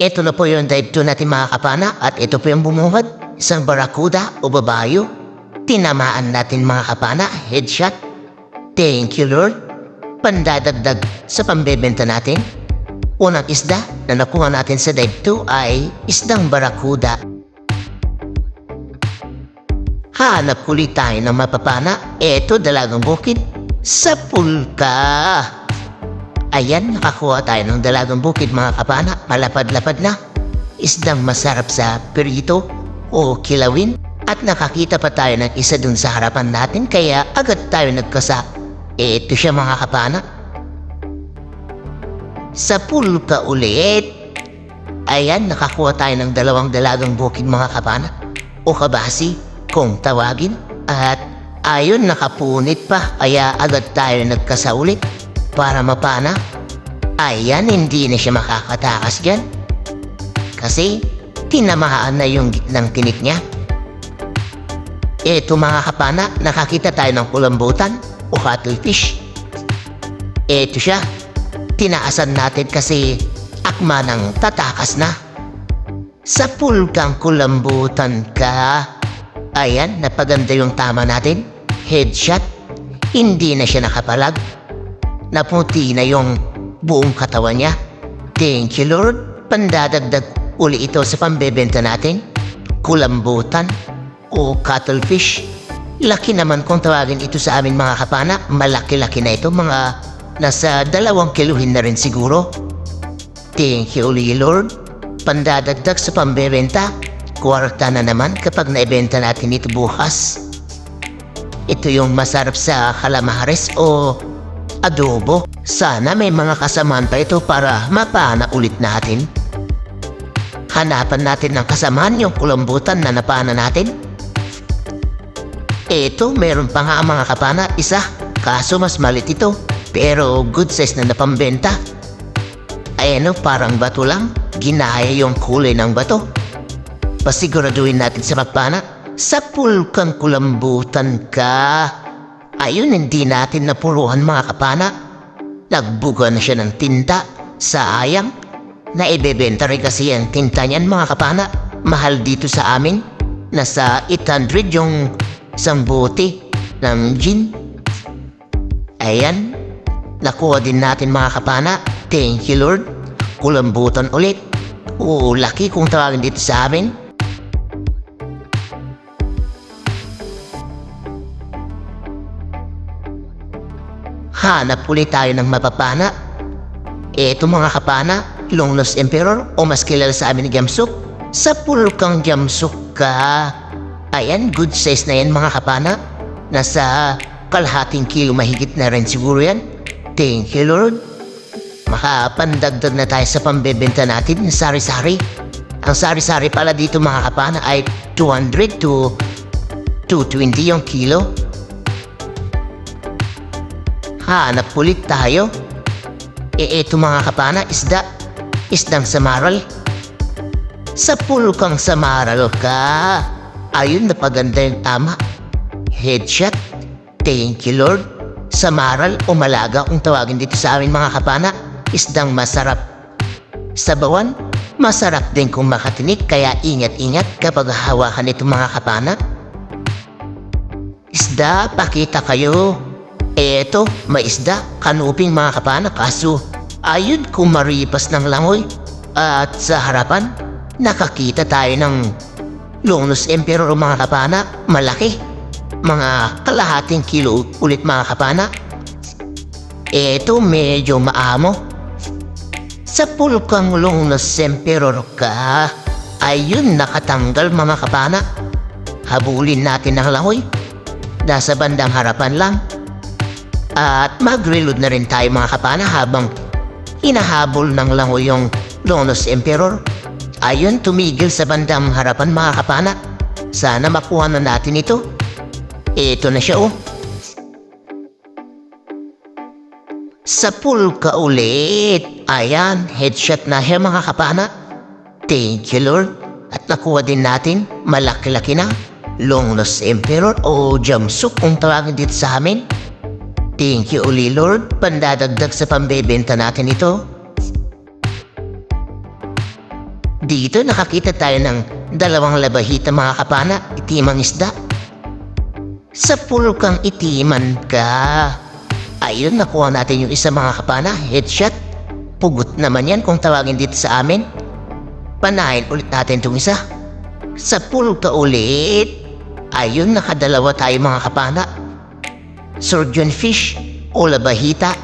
Ito na po yung dive 2 natin mga kapana at ito po yung bumuhat. Isang barakuda o babayo. Tinamaan natin mga kapana, headshot. Thank you Lord. Pandadagdag sa pambebenta natin. Unang isda na nakuha natin sa dive 2 ay isdang barakuda. Hanap ulit tayo ng mapapana. Ito dalagang bukid sa pulka. Ayan, nakakuha tayo ng dalagang bukid mga kapana. Malapad-lapad na. Isdang masarap sa perito o kilawin. At nakakita pa tayo ng isa dun sa harapan natin kaya agad tayo nagkasa. Ito siya mga kapana. Sa pulka ulit. Ayan, nakakuha tayo ng dalawang dalagang bukid mga kapana. O kabasi kung tawagin. At ayon nakapunit pa kaya agad tayo nagkasa ulit. Para mapana. Ayan, hindi na siya makakatakas dyan. Kasi tinamahaan na yung gitnang tinik niya. Ito mga kapana, nakakita tayo ng kulambutan o cuttlefish. Ito siya. Tinaasan natin kasi akma ng tatakas na. Sa pulkang kulambutan ka. Ayan, napaganda yung tama natin. Headshot. Hindi na siya nakapalag. Naputi na yung buong katawan niya. Thank you Lord. Pandadagdag uli ito sa pambebenta natin. Kulambutan o cuttlefish. Laki naman kung tawagin ito sa amin mga kapana. Malaki-laki na ito. Mga nasa 2 kiluhin na rin siguro. Thank you uli Lord. Pandadagdag sa pambebenta. Kwarta na naman kapag naibenta natin ito bukas. Ito yung masarap sa calamares o adobo. Sana may mga kasamaan pa ito para mapana ulit natin. Hanapan natin ng kasamaan yung kulambutan na napana natin. Ito, meron pa nga mga kapana, isa. Kaso mas malit ito. Pero good size na napambenta. Ayan o, parang bato lang. Ginaya yung kulay ng bato. Pasiguraduhin natin sa magpana. Sa pulkang kulambutan ka. Ayun, hindi natin napuruhan mga kapana. Nagbuga na siya ng tinta. Sayang. Naibebenta rin kasi ang tinta niyan mga kapana. Mahal dito sa amin. Nasa 800 yung isang bote ng gin. Ayan. Nakuha din natin mga kapana. Thank you Lord. Kulambutan ulit. Oo, laki kung tawagin dito sa amin. Hanap ulit tayo ng mapapana. Eto mga kapana, Longnose Emperor o mas kilala sa amin ni Jamsuk. Sa pulkang Jamsuk ka. Ayan, good size na yan mga kapana. Nasa kalahating kilo mahigit na rin siguro yan. Thank you Lord. Makapandagdag na tayo sa pambebenta natin ng sari-sari. Ang sari-sari pala dito mga kapana ay 200 to 220 yung kilo. Hanap ulit tayo. Eto mga kapana, isda. Isdang samaral. Sa pulkang samaral ka. Ayun, napaganda yung tama. Headshot. Thank you Lord. Samaral o malaga kung tawagin dito sa amin mga kapana. Isdang masarap. Sa bawan, masarap din kung makatinik. Kaya ingat-ingat kapag hawakan ito mga kapana. Isda, pakita kayo. Eto, may isda, kanuping mga kapana, kaso ayun kumaripas ng langoy. At sa harapan, nakakita tayo ng Longnose Emperor mga kapana, malaki. Mga kalahating kilo ulit mga kapana. Eto, medyo maamo. Sa pulkang Longnose Emperor ka, ayun nakatanggal mga kapana. Habulin natin ng langoy. Nasa bandang harapan lang. At mag-reload na rin tayo mga kapana habang hinahabol ng langoy yung Longnose Emperor. Ayun, tumigil sa bandang harapan mga kapana. Sana makuha na natin ito. Ito na siya oh. Sa pulka ulit. Ayan, headshot na siya mga kapana. Thank you Lord. At nakuha din natin, malaki-laki na, Longnose Emperor o Jamsuk kung tawagin dito sa amin. Thank you uli Lord, pandadagdag sa pambebenta natin ito. Dito nakakita tayo ng dalawang labahita mga kapana, itimang isda. Sa pulkang itiman ka. Ayun, nakuha natin yung isa mga kapana, headshot. Pugot naman yan kung tawagin dito sa amin. Panahin ulit natin itong isa. Sa pulka ulit. Ayun, nakadalawa tayo mga kapana. Surgeon fish o labahita.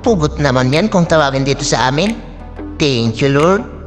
Pugot naman yan kung tawagin dito sa amin. Thank you Lord.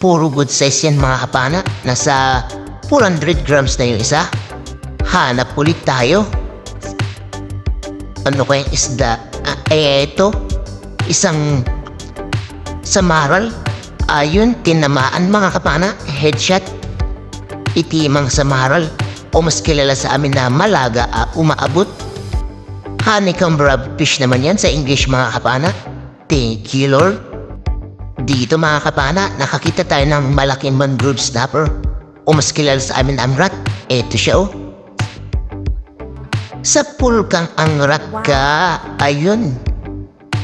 Puro good size yan mga kapana. Nasa 400 grams na yung isa. Hanap ulit tayo. Ano kayang isda? Ito. Isang samaral. Ayun, tinamaan mga kapana. Headshot. Itimang samaral. O mas kilala sa amin na malaga umaabot. Honeycomb fish naman yan sa English mga kapana. Thank you Lord. Dito mga kapana, nakakita tayo ng malaking mangrove snapper. O mas kilala sa amin na angrat. Ito siya oh. Sa pulkang angrat ka. Ayun.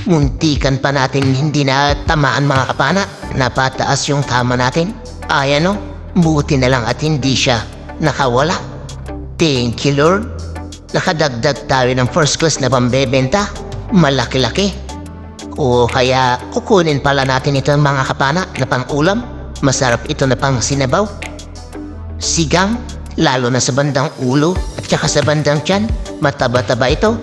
Muntikan pa natin hindi na tamaan mga kapana. Napataas yung tama natin. Ayan oh. Buti na lang at hindi siya nakawala. Thank you Lord. Nakadagdag tayo ng first class na pambebenta. Malaki-laki. O kaya kukunin pala natin ito mga kapana na pang-ulam. Masarap ito na pang sinabaw. Sigang, lalo na sa bandang ulo at saka sa bandang tiyan. Mataba-taba ito.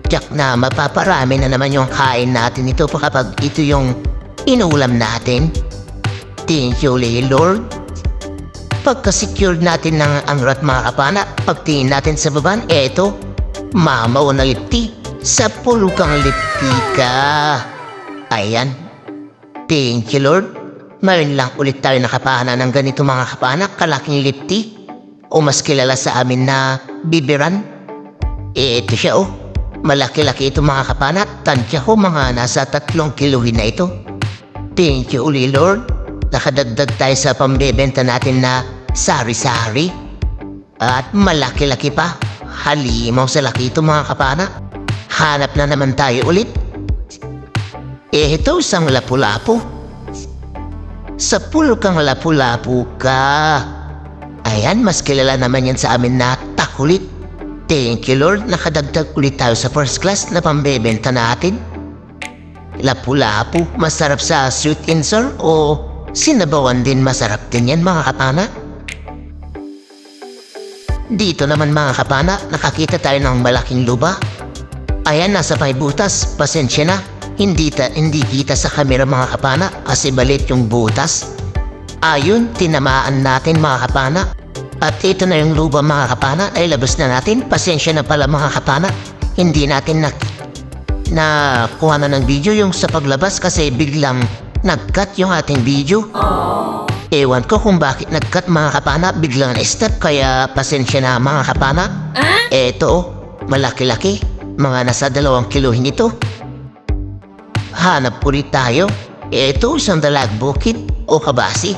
Tiyak na mapaparami na naman yung kain natin ito kapag ito yung inulam natin. Thank you Lord. Pagka-secured natin ng angrat mga kapana, pagtingin natin sa baban, eto, mamaw na lipti. Sa pulkang lipti ka. Ayan. Thank you Lord. Mayroon lang ulit tayo nakapana ng ganito mga kapana, kalaking lipti. O mas kilala sa amin na bibiran. Ito siya oh. Malaki-laki ito mga kapana. Tansya ko mga nasa 3 kilohin na ito. Thank you uli Lord. Nakadagdag tayo sa pambebenta natin na sari-sari. At malaki-laki pa. Halimaw sa laki ito mga kapana. Hanap na naman tayo ulit. Ito isang lapu-lapu. Sa pulkang lapu-lapu ka. Ayan, mas kilala naman yan sa amin na takulit. Thank you Lord, nakadagdag ulit tayo sa first class na pambebenta natin. Lapu-lapu, masarap sa sweet and sour o sinabawan din masarap din yan mga kapana. Dito naman mga kapana, nakakita tayo ng malaking luba. Ayan, nasa may butas, pasensya na. Hindi kita sa kamera mga kapana kasi balit yung butas. Ayun, tinamaan natin mga kapana. At ito na yung luba mga kapana, ay labas na natin. Pasensya na pala mga kapana. Hindi natin kuha na ng video yung sa paglabas kasi biglang nag-cut yung ating video. Ewan ko kung bakit nag-cut mga kapana, biglang na-stop kaya pasensya na mga kapana. Eto oh, malaki-laki, mga nasa 2 kilohin ito. Hanap ulit tayo. Eto isang dalagbukid o kabasi.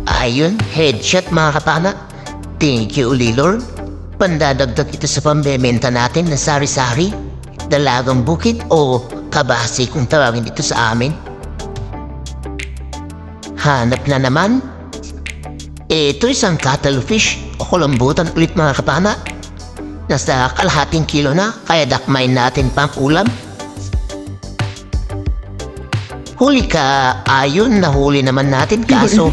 Ayun, headshot mga kapana. Thank you uli Lord. Pandadagdag ito sa pambebenta natin na sari-sari. Dalagang bukid o kabasi kung tawagin dito sa amin. Hanap na naman. Ito isang cuttlefish o kulambutan ulit mga kapana. Nasa kalahating kilo na kaya dakmain natin pang ulam. Huli ka, ayun, nahuli naman natin kaso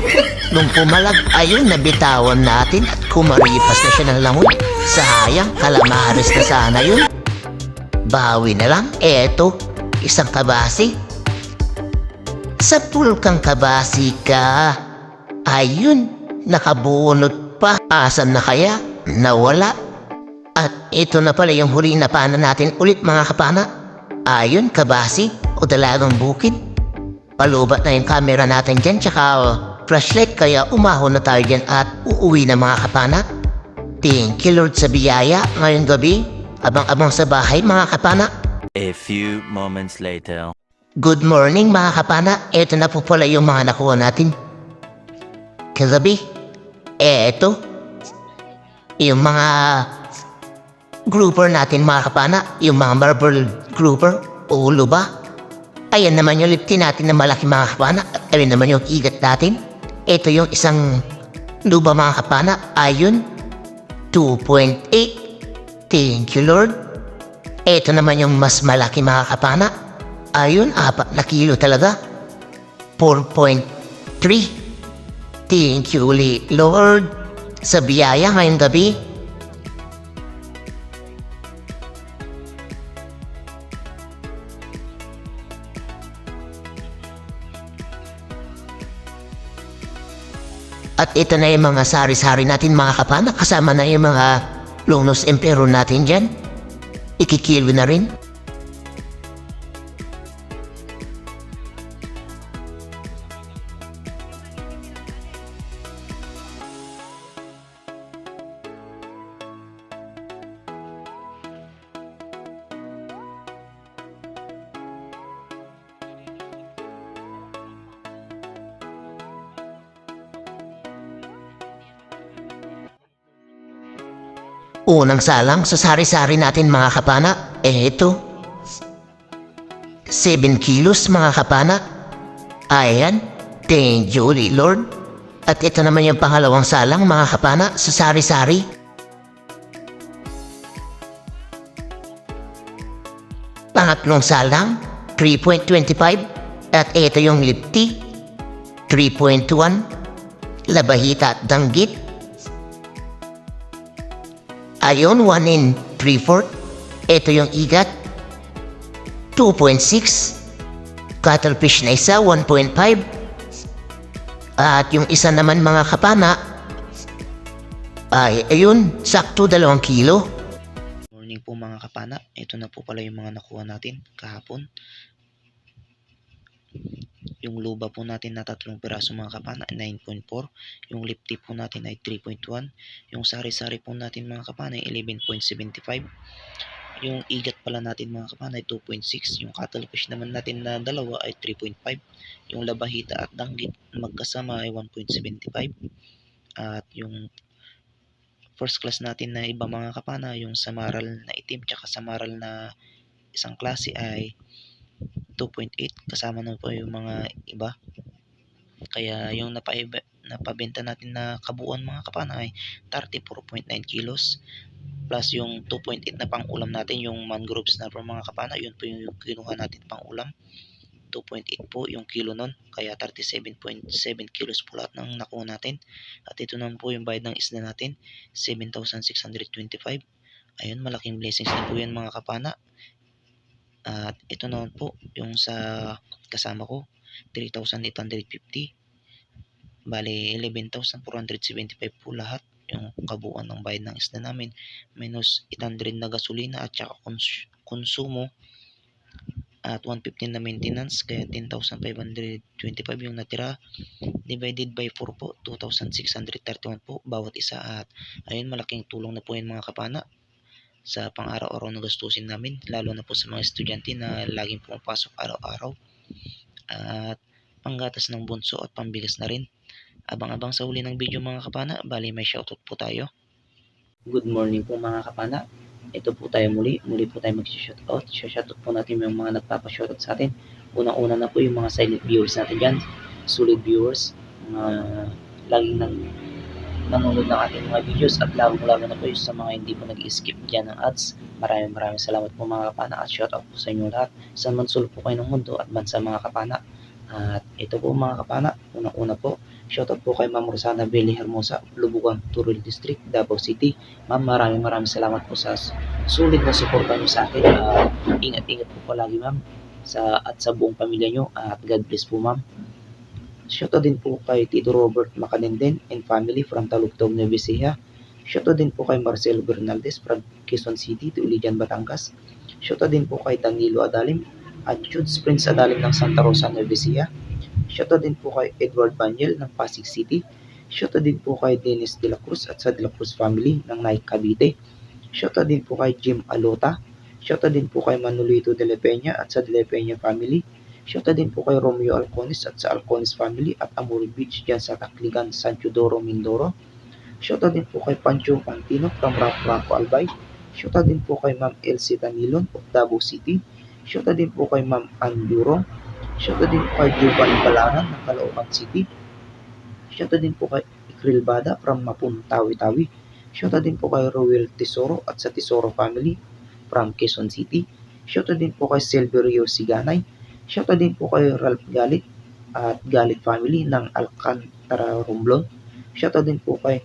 nung pumalag, ayun, nabitawan natin at kumaripas na siya ng langoy. Sayang, kalamares na sana yun. Bawi na lang, eto, isang kabasi. Sa pulkang kabasi ka, ayun, nakabunot pa. Asan na kaya? Nawala. At ito na pala yung huli na pana natin ulit mga kapana. Ayun, kabasi o dalagang bukid. Palubat na yung camera natin dyan tsaka flashlight kaya umahon na tayo dyan at uuwi na mga kapana. Thank you Lord sa biyaya ngayong gabi. Abang-abang sa bahay mga kapana. A few moments later. Good morning mga kapana. Ito na po pala yung mga nakuha natin kagabi. Eto yung mga grouper natin mga kapana. Yung mga marble grouper o luba. Ayan naman yung lipti natin na malaki mga kapana. At ayun naman yung igat natin. Ito yung isang luba mga kapana. Ayun, 2.8. Thank you Lord. Ito naman yung mas malaki mga kapana. Ayun, 4 na kilo talaga. 4.3. Thank you ulit Lord sa biyaya ngayong gabi. At ito na yung mga sari-sari natin mga kapana. Kasama na yung mga Lunos Emperor natin dyan. Ikikilo na rin. Unang salang sa sari-sari natin mga kapana. Ito, 7 kilos mga kapana. Ayan, thank you Lord. At ito naman yung pangalawang salang mga kapana sa sari-sari. Pangatlong salang, 3.25. At ito yung lipti, 3.1. Labahita at danggit. Ayon, 1 and 3/4. Ito yung igat, 2.6. Cuttlefish na isa, 1.5. At yung isa naman mga kapana, ay ayun, sakto 2 kilo. Morning po mga kapana. Ito na po pala yung mga nakuha natin kahapon. Yung luba po natin na 3 piraso mga kapana ay 9.4. Yung lip tip po natin ay 3.1. Yung sari-sari po natin mga kapana ay 11.75. Yung igat pala natin mga kapana ay 2.6. Yung cuttlefish naman natin na dalawa ay 3.5. Yung labahita at danggit magkasama ay 1.75. At yung first class natin na iba mga kapana, yung samaral na itim tsaka samaral na isang klase ay 2.8. Kasama na po yung mga iba. Kaya yung napabenta natin na kabuuan mga kapana ay 34.9 kilos. Plus yung 2.8 na pang ulam natin, yung mangrove snapper mga kapana, yun po yung kinuha natin pang ulam. 2.8 po yung kilo nun. Kaya 37.7 kilos po lahat ng nakuha natin. At ito naman po yung bayad ng isda natin, 7,625. Ayun, malaking blessings na po yan mga kapana. At ito naman po yung sa kasama ko, 3,850. Bale 11,475 po lahat yung kabuuan ng bayad ng isda namin, minus 800 na gasolina at saka konsumo at 115 na maintenance, kaya 10,525 yung natira. Divided by 4 po, 2,631 po bawat isa. At ayun, malaking tulong na po yun mga kapana sa pang-araw-araw na gastusin namin, lalo na po sa mga estudyante na laging pumapasok araw-araw, at panggatas ng bunso at pambigas na rin. Abang-abang sa huli ng video mga kapana. Bali may shoutout po tayo. Good morning po mga kapana. Ito po tayo muli po tayo mag-shoutout. Shoutout po natin yung mga nagpapa-shoutout sa atin. Unang-una na po yung mga silent viewers natin dyan, solid viewers, mga laging nanonood ng ating mga videos, at lalo na po yung sa mga hindi po nag-skip dyan ng ads. Maraming salamat po mga kapana, at shoutout po sa inyo lahat. Sa mansul po kayo ng mundo at bansa mga kapana. At ito po mga kapana, unang-una po, shoutout po kay Ma'am Rosana Belli Hermosa, Lubugan, Turul District, Davao City. Ma'am, maraming salamat po sa sulit na suporta niyo sa akin. Ingat-ingat po palagi ma'am at sa buong pamilya niyo, at God bless po ma'am. Shoutout din po kay Tito Robert Macalenden and family from Talugtog, Nueva Ecija. Shoutout din po kay Marcelo Bernaldez from Quezon City, Tulijan, Batangas. Shoutout din po kay Danilo Adalim at Judes Prince Adalim ng Santa Rosa, Nueva Ecija. Shoutout din po kay Edward Banyel ng Pasig City. Shoutout din po kay Dennis De La Cruz at sa De La Cruz family ng Naik, Cavite. Shoutout din po kay Jim Alota. Shoutout din po kay Manolito De La Peña at sa De La Peña family. Shoutout din po kay Romeo Alcones at sa Alcones family at Amor Beach dyan sa Tacligan, San Teodoro, Mindoro. Shoutout din po kay Pancho Pantino from Ranco Albay. Shoutout din po kay Ma'am Elsie Danilon of Davao City. Shoutout din po kay Ma'am Ann Durong. Shoutout din po kay Giovanni Balaran ng Caloocan City. Shoutout din po kay Ikril Bada from Mapun, Tawi-Tawi. Shoutout din po kay Roel Tesoro at sa Tesoro family from Quezon City. Shoutout din po kay Silverio Siganay. Shoutout din po kay Ralph Galit at Galit family ng Alcantara, Romblon. Shoutout din po kay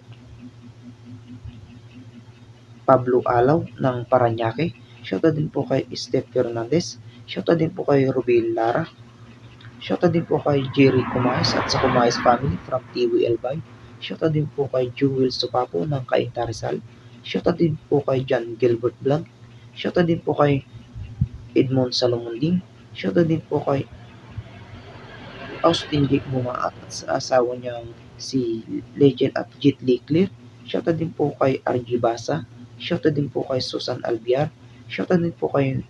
Pablo Alaw ng Paranaque. Shoutout din po kay Steph Fernandez. Shoutout din po kay Rubil Lara. Shoutout din po kay Jerry Kumayas at sa Kumayas family from TWL Bay. Shoutout din po kay Jewel Supapo ng Cainta Rizal. Shoutout din po kay John Gilbert Blanc. Shoutout din po kay Edmond Salomonding. Shoutout din po kay Austin Jake Bumaat at sa asawa niyang si Legend at Jit Lee Clear. Shoutout din po kay RG Basa. Shoutout din po kay Susan Albiar. Shoutout din po kay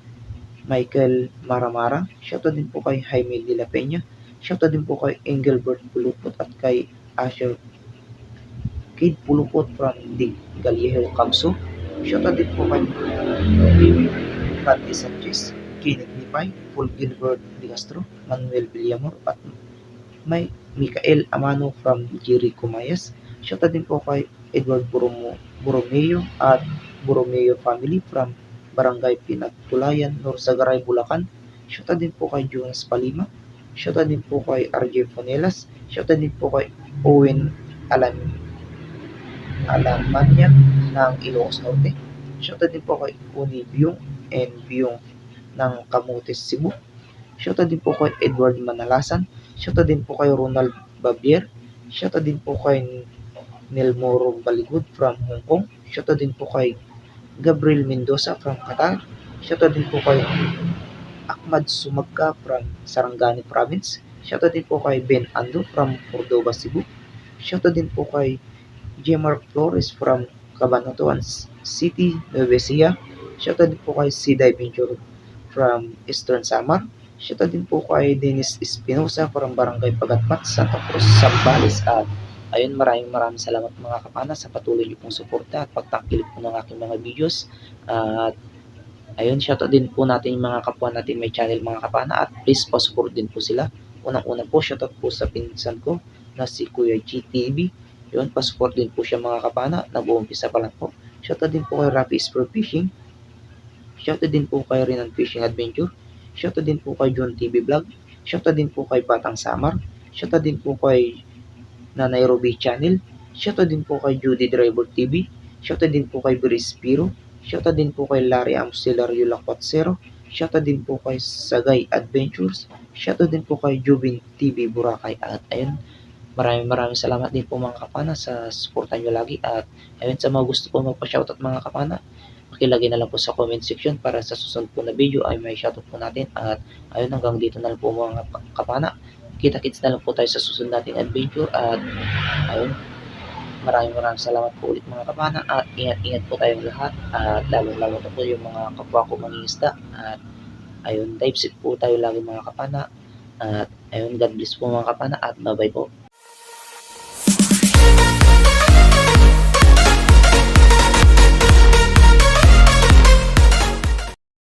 Michael Maramara. Shoutout din po kay Jaime De La Peña. Shoutout din po kay Engelbert Pulupot at kay Asher Kid Pulupot from the Gallejo Camso. Shoutout din po kay Randy Sanchez, Kenneth Nipay, Paul Gilbert De Castro, Manuel Villamor at may Mikael Amano from Jerry Kumayas. Shoutout din po kay Edward Borromeo at Borromeo family from Barangay Pinagtulayan, Norsagaray, Bulacan. Shoutout din po kay Jonas Palima. Shoutout din po kay RJ Fonelas. Shoutout din po kay Owen Alamanya ng Ilocos Norte. Shoutout din po kay Uni Byung and Byung ng Camotes, Cebu. Shoutout din po kay Edward Manalasan. Shoutout din po kay Ronald Babier. Shoutout din po kay Nelmoro Baligud from Hong Kong. Shoutout din po kay Gabriel Mendoza from Qatar. Shoutout din po kay Ahmad Sumagka from Sarangani Province. Shoutout din po kay Ben Ando from Cordoba, Cebu. Shoutout din po kay Jemar Flores from Cabanatuan City, Nueva Ecija. Shoutout din po kay Siday Venture from Eastern Samar. Shoutout din po kay Dennis Espinosa from Barangay Pagatpat, Santa Cruz, Zambales. At ayun, maraming salamat mga kapana sa patuloy niyo pong suporta at pagtangkilik po ng aking mga videos. At ayun, shoutout din po natin yung mga kapwa natin may channel mga kapana at please pa-support din po sila. Unang-una po, shoutout po sa pinsan ko na si Kuya GTV. Yun, pa-support din po siya mga kapana. Nag-uumpisa pa lang po. Shoutout din po kay Rafi Spur Fishing. Shoutout din po kay Renan Fishing Adventure. Shoutout din po kay John TV Vlog. Shoutout din po kay Batang Samar. Shoutout din po kay Nanay Ruby Channel. Shoutout din po kay Judy Driver TV. Shoutout din po kay Brice Piro. Shoutout din po kay Larry Amstellario Lacuatsero. Shoutout din po kay Sagay Adventures. Shoutout din po kay Jubin TV Boracay. At ayun, maraming salamat din po mga kapana sa suporta nyo lagi. At ayun, sa mga gusto po magpa-shoutout mga kapana, pakilagay na lang po sa comment section para sa susunod po na video ay may shoutout po natin. At ayun, hanggang dito na lang po mga kapana. Kita-kits na lang po tayo sa susunod nating adventure. At ayun, maraming salamat po ulit mga kapana. At ingat po tayong lahat. At lalong-lalo na po yung mga kapwa ko mangingisda. At ayun, dive sit po tayo lagi mga kapana. At ayun, God bless po mga kapana at bye-bye po.